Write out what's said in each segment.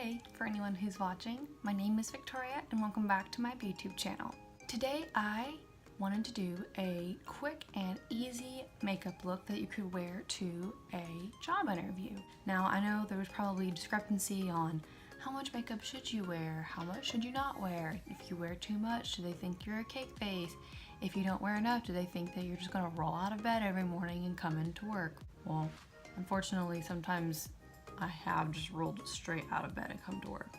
Hey, for anyone who's watching, my name is Victoria and welcome back to my YouTube channel. Today I wanted to do a quick and easy makeup look that you could wear to a job interview. Now I know there was probably a discrepancy on how much makeup should you wear, how much should you not wear. If you wear too much, do they think you're a cake face? If you don't wear enough, do they think that you're just gonna roll out of bed every morning and come into work? Well, unfortunately, sometimes I have just rolled straight out of bed and come to work.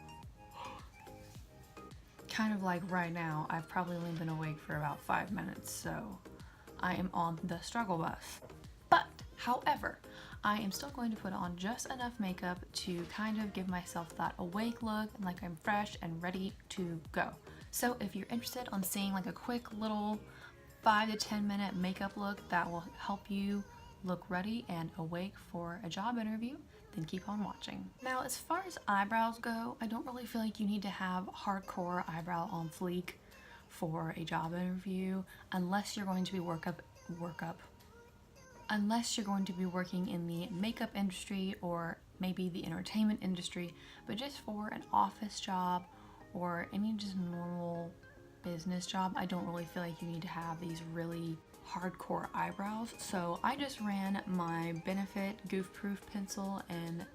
Kind of like right now, I've probably only been awake for about 5 minutes, so I am on the struggle bus. But, however, I am still going to put on just enough makeup to kind of give myself that awake look and like I'm fresh and ready to go. So if you're interested on seeing like a quick little 5 to 10 minute makeup look that will help you look ready and awake for a job interview, then keep on watching. Now, as far as eyebrows go, I don't really feel like you need to have hardcore eyebrow on fleek for a job interview unless you're going to be unless you're going to be working in the makeup industry or maybe the entertainment industry. But just for an office job or any just normal business job, I don't really feel like you need to have these really hardcore eyebrows. So I just ran my Benefit Goof Proof pencil in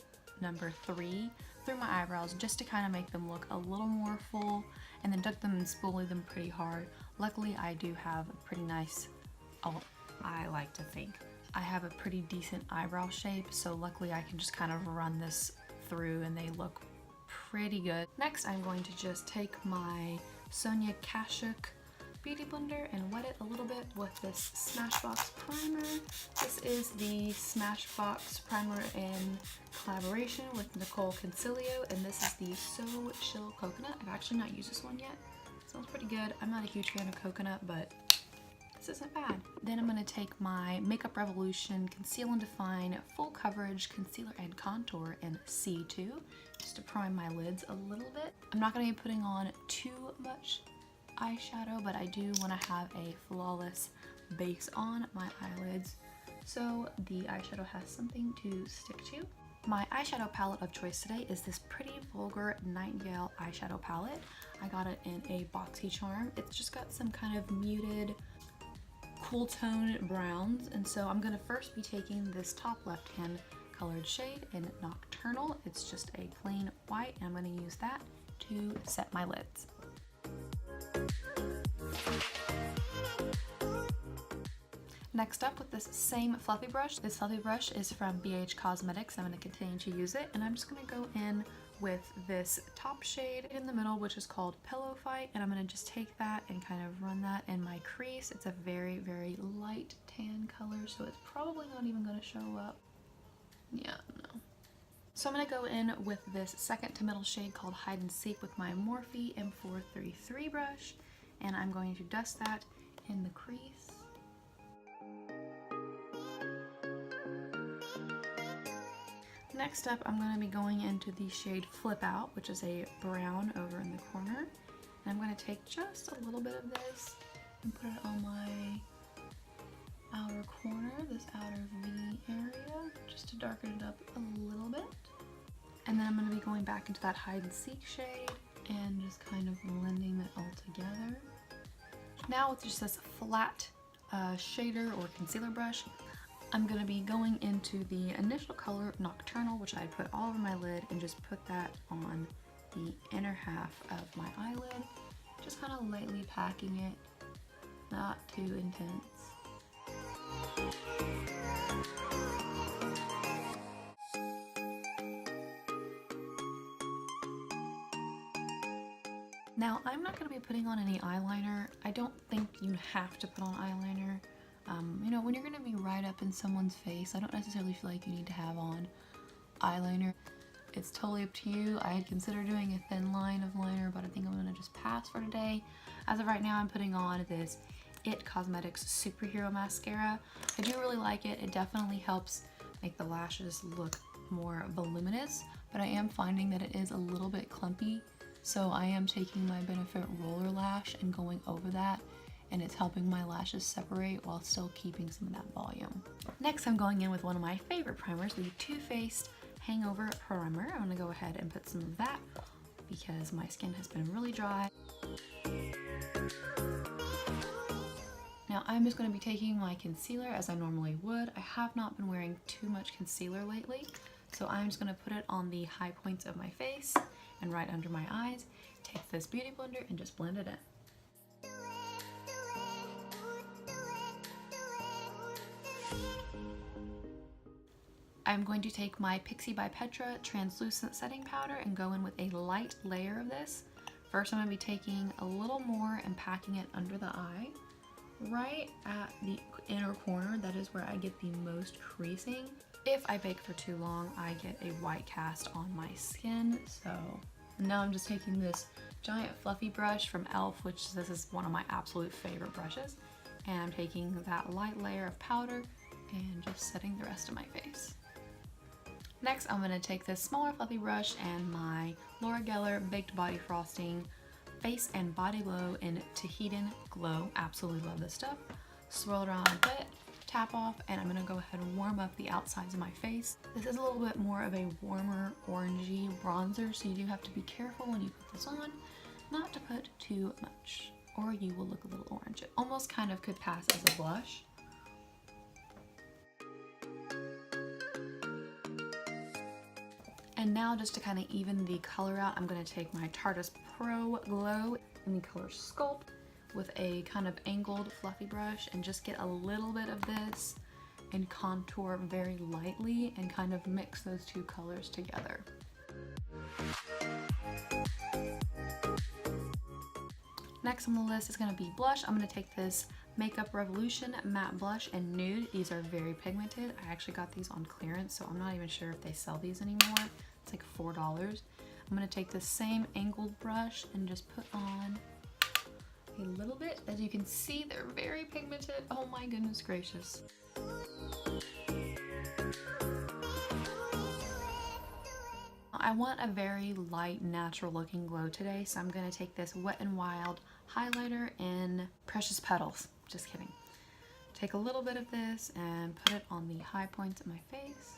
number 3 through my eyebrows just to kind of make them look a little more full, and then took them and spoolie them pretty hard. Luckily I do have a pretty nice, I like to think I have a pretty decent eyebrow shape, so luckily I can just kind of run this through and they look pretty good. Next I'm going to just take my Sonja Kashuk Beauty Blender and wet it a little bit with this Smashbox primer. This is the Smashbox primer in collaboration with Nicol Concilio, and this is the So Chill Coconut. I've actually not used this one yet. Smells pretty good. I'm not a huge fan of coconut, but this isn't bad. Then I'm going to take my Makeup Revolution Conceal and Define Full Coverage Concealer and Contour in C2 just to prime my lids a little bit. I'm not going to be putting on too much eyeshadow, but I do want to have a flawless base on my eyelids so the eyeshadow has something to stick to. My eyeshadow palette of choice today is this pretty Vulgar Nightengale eyeshadow palette. I got it in a BoxyCharm. It's just got some kind of muted cool tone browns, and so I'm going to first be taking this top left hand colored shade in Nocturnal. It's just a plain white, and I'm going to use that to set my lids. Next up, with this same fluffy brush. This fluffy brush is from BH Cosmetics. I'm going to continue to use it, and I'm just going to go in with this top shade in the middle, which is called Pillow Fight, and I'm going to just take that and kind of run that in my crease. It's a very, very light tan color, so it's probably not even going to show up. Yeah, no. So I'm going to go in with this second to middle shade called Hide and Seek with my Morphe M433 brush, and I'm going to dust that in the crease. Next up, I'm going to be going into the shade Flip Out, which is a brown over in the corner. And I'm going to take just a little bit of this and put it on my outer corner, this outer V area, just to darken it up a little bit. And then I'm going to be going back into that Hide and Seek shade and just kind of blending it all together. Now with just this flat shader or concealer brush, I'm going to be going into the initial color Nocturnal, which I put all over my lid, and just put that on the inner half of my eyelid, just kind of lightly packing it, not too intense. Now, I'm not going to be putting on any eyeliner. I don't think you have to put on eyeliner. You know, when you're going to be right up in someone's face, I don't necessarily feel like you need to have on eyeliner. It's totally up to you. I had considered doing a thin line of liner, but I think I'm going to just pass for today. As of right now, I'm putting on this It Cosmetics Superhero Mascara. I do really like it. It definitely helps make the lashes look more voluminous, but I am finding that it is a little bit clumpy. So I am taking my Benefit Roller Lash and going over that, and it's helping my lashes separate while still keeping some of that volume. Next, I'm going in with one of my favorite primers, the Too Faced hangover primer. I'm gonna go ahead and put some of that because my skin has been really dry. Now I'm just going to be taking my concealer as I normally would. I have not been wearing too much concealer lately, so I'm just going to put it on the high points of my face and right under my eyes. Take this beauty blender and just blend it in. I'm going to take my Pixie by Petra translucent setting powder and go in with a light layer of this. First I'm going to be taking a little more and packing it under the eye. Right at the inner corner, that is where I get the most creasing. If I bake for too long, I get a white cast on my skin. So now I'm just taking this giant fluffy brush from e.l.f., which this is one of my absolute favorite brushes, and I'm taking that light layer of powder and just setting the rest of my face. Next, I'm going to take this smaller fluffy brush and my Laura Geller Baked Body Frosting Face and Body Glow in Tahitian Glow. Absolutely love this stuff. Swirl it around a bit, tap off, and I'm gonna go ahead and warm up the outsides of my face. This is a little bit more of a warmer orangey bronzer, so you do have to be careful when you put this on, not to put too much, or you will look a little orange. It almost kind of could pass as a blush. And now just to kind of even the color out, I'm going to take my Tartest Pro Glow in the color Sculpt with a kind of angled fluffy brush and just get a little bit of this and contour very lightly and kind of mix those two colors together. Next on the list is going to be blush. I'm going to take this Makeup Revolution Matte Blush in Nude. These are very pigmented. I actually got these on clearance, so I'm not even sure if they sell these anymore. It's like $4. I'm going to take this same angled brush and just put on a little bit. As you can see, they're very pigmented. Oh my goodness gracious. I want a very light, natural looking glow today, so I'm going to take this Wet n Wild highlighter in Precious Petals. Just kidding. Take a little bit of this and put it on the high points of my face.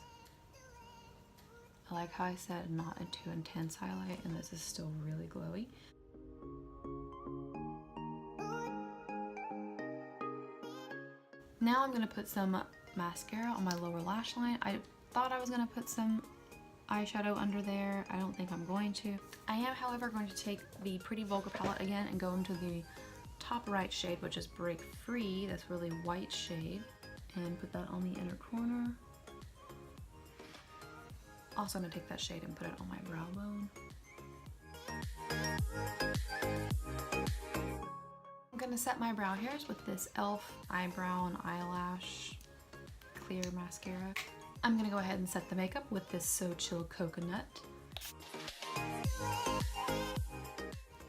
I like how I said not a too intense highlight, and this is still really glowy. Now I'm going to put some mascara on my lower lash line. I thought I was going to put some eyeshadow under there. I don't think I'm going to. I am, however, going to take the Pretty Vulgar palette again and go into the top right shade, which is Break Free. That's really white shade, and put that on the inner corner. Also going to take that shade and put it on my brow bone. I'm going to set my brow hairs with this e.l.f. eyebrow and eyelash clear mascara. I'm going to go ahead and set the makeup with this So Chill Coconut.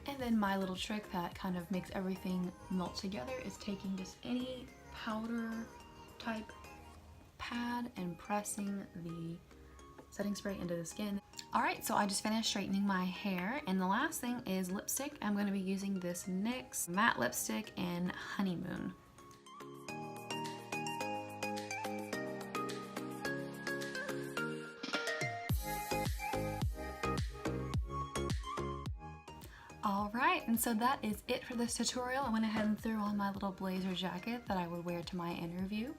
And then my little trick that kind of makes everything melt together is taking just any powder type pad and pressing the setting spray into the skin. Alright, so I just finished straightening my hair, and the last thing is lipstick. I'm going to be using this NYX matte lipstick in Honeymoon. Alright, and so that is it for this tutorial. I went ahead and threw on my little blazer jacket that I would wear to my interview.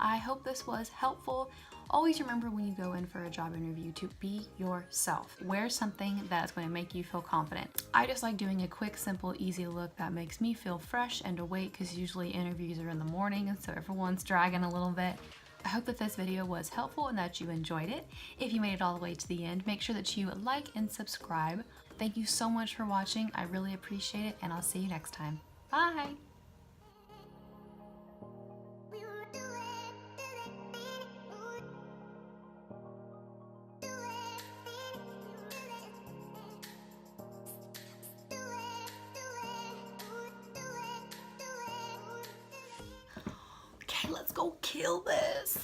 I hope this was helpful. Always remember when you go in for a job interview to be yourself. Wear something that's going to make you feel confident. I just like doing a quick, simple, easy look that makes me feel fresh and awake, because usually interviews are in the morning and so everyone's dragging a little bit. I hope that this video was helpful and that you enjoyed it. If you made it all the way to the end, make sure that you like and subscribe. Thank you so much for watching. I really appreciate it, and I'll see you next time. Bye! Okay, let's go kill this!